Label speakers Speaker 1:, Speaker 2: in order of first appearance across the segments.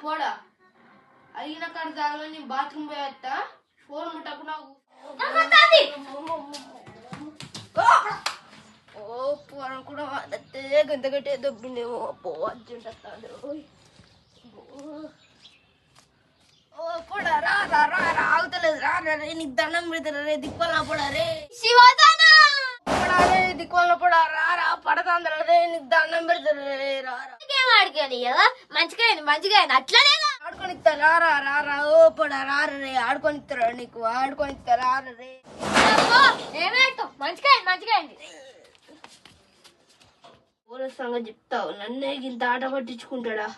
Speaker 1: పోడా అయిన కాడ తాగని బాత్రూమ్ పోయేస్తా ఫోన్ ముట్టకుండా ఓ పోరం కూడా గంత గట్టే దొబ్బిండేమో పో అర్జెంట్ వస్తాడు ఓ పోడా రా రా రా రా ఆగుతలేదు రా రే నీకు దండం పెడతారా రే దిక్కువల్ల పోడా రే శివదానా పోడా రే దిక్కువల్ల పోడా రా రా పడతాందరా రే నీకు దండం పెడతారా రే రా రా
Speaker 2: ఏం ఆడుకోని కదా మంచిగా అట్లనే
Speaker 1: ఆడుకొని ఇస్తా రా రా రా రా ఓ పోడా రా రే ఆడుకొని ఇస్తారా నీకు ఆడుకొని ఇస్తా రా రే
Speaker 2: ఏమేస్తావు మంచిగా
Speaker 1: ఊర సంగతి చెప్తావు నన్నే ఇంత ఆట పట్టించుకుంటాడా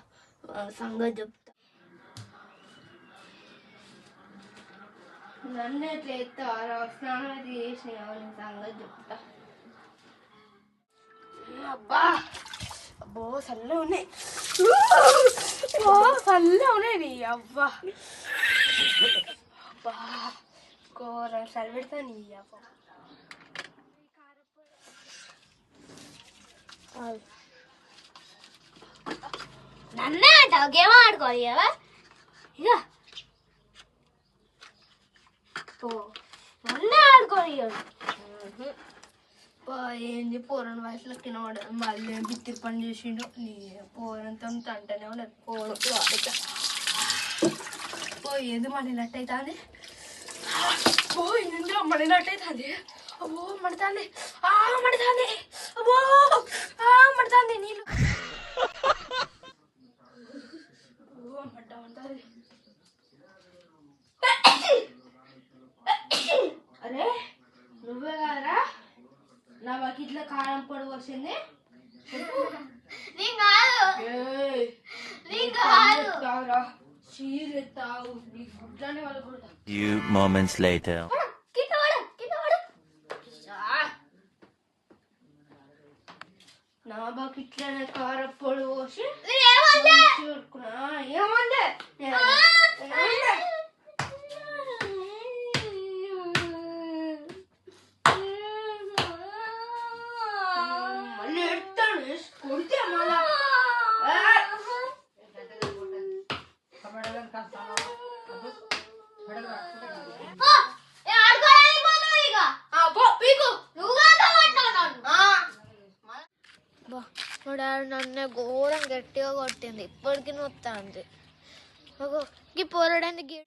Speaker 1: సంగతి చెప్తా నన్నే ఎట్లా ఎత్తారా స్నానం అయితే చేసిన సంగతి చెప్తా అబ్బా అబ్బో చల్లగా ఉన్నాయి చల్లగా ఉన్నాయి నీ అబ్బా అబ్బా కూర చలి పెడతా నీ అబ్బా
Speaker 2: నన్నే అంటావు గేమ్ ఆడుకోవాలి కదా ఇక నన్నే ఆడుకోవాలి
Speaker 1: ఏంది పోరని వయసులో తినవాడు మళ్ళీ బిత్తిరి పని చేసిండు నీ పోరంతో అంటనే ఉన్నది పోరకి వాడుతా ఏంది మడినట్టు అవుతుంది ఇందులో మడినట్టు అవుతుంది అబ్బో మడుతుంది మడుతుంది అబ్బో మడుతుంది నీళ్ళు మడ్డ అరే నువ్వే కాదరా నా బకెట్లో కారం పొడి వచ్చింది
Speaker 3: Few moments later.
Speaker 1: నా బకెట్లోనే కారం పొడి పోసి ఏమంటే
Speaker 2: నన్ను ఘోరం గట్టిగా కొట్టింది ఇప్పటికి నొత్తాంది ఈ పోరాడానికి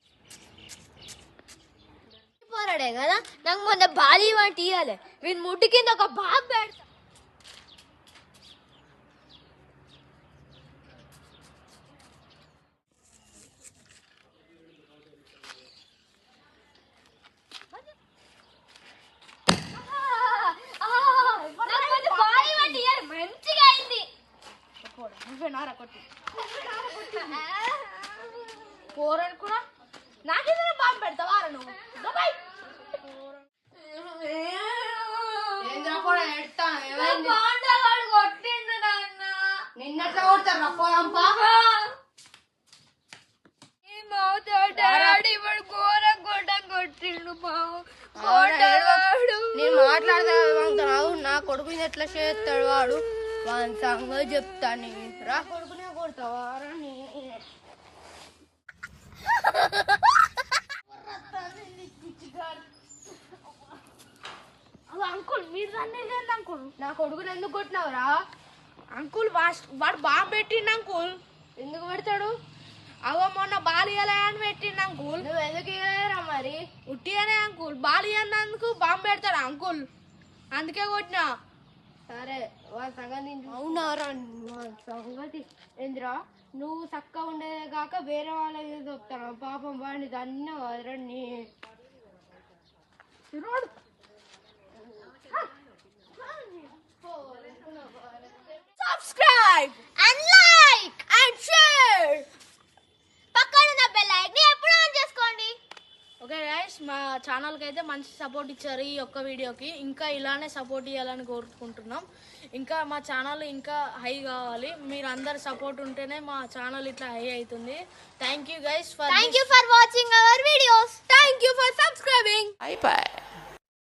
Speaker 2: పోరాడే కదా నాకు మొన్న బాలీ వంటి ఇవ్వాలి వీని ముడ్డు కింద ఒక బాబు పెడతా మంచిగా అయింది
Speaker 1: పోరని కూడా నాకేదైనా బాంబు పెడతావా నువ్వు నిన్నట్లా కొడతారు పోరంపా నేను మాట్లాడతావు నా కొడుకుని ఎట్లా చేస్తాడు వాడు వాని సంగతి చెప్తాను రా కొడుకునే కొడతావా అంకుల్ మీరు అంకుల్ నా కొడుకుని ఎందుకు కొట్టినావురా అంకుల్ వాడు బాంబు పెట్టిండు అంకుల్ ఎందుకు పెడతాడు అవ మొన్న బాలియలే అని పెట్టిండు అంకుల్ నువ్వు ఎందుకు ఇయ్యలేరా మరి ఉట్టిగానే అంకుల్ బాలి అన్నందుకు బాంబు పెడతాడు అంకుల్ అందుకే కొట్టినా సరే వాళ్ళ సంగతి అవునారా సంగతి ఏందిరా నువ్వు చక్కగా ఉండేదే కాక వేరే వాళ్ళకి చెప్తాను పాపం వాడిని దాన్ని వదరండి
Speaker 2: subscribe and like and share పక్కన ఉన్న బెల్ ఐకాన్ ఎప్పుడు ఆన్ చేసుకోండి
Speaker 1: ఓకే గైస్ మా ఛానల్కి అయితే మంచి సపోర్ట్ ఇచ్చారు ఈ ఒక్క వీడియోకి ఇంకా ఇలానే సపోర్ట్ ఇవ్వాలని కోరుకుంటున్నాం ఇంకా మా ఛానల్ ఇంకా హై కావాలి మీరు అందరు సపోర్ట్ ఉంటేనే మా ఛానల్ ఇట్లా హై అవుతుంది thank you guys
Speaker 2: for watching our videos
Speaker 1: thank you for subscribing
Speaker 3: Bye bye.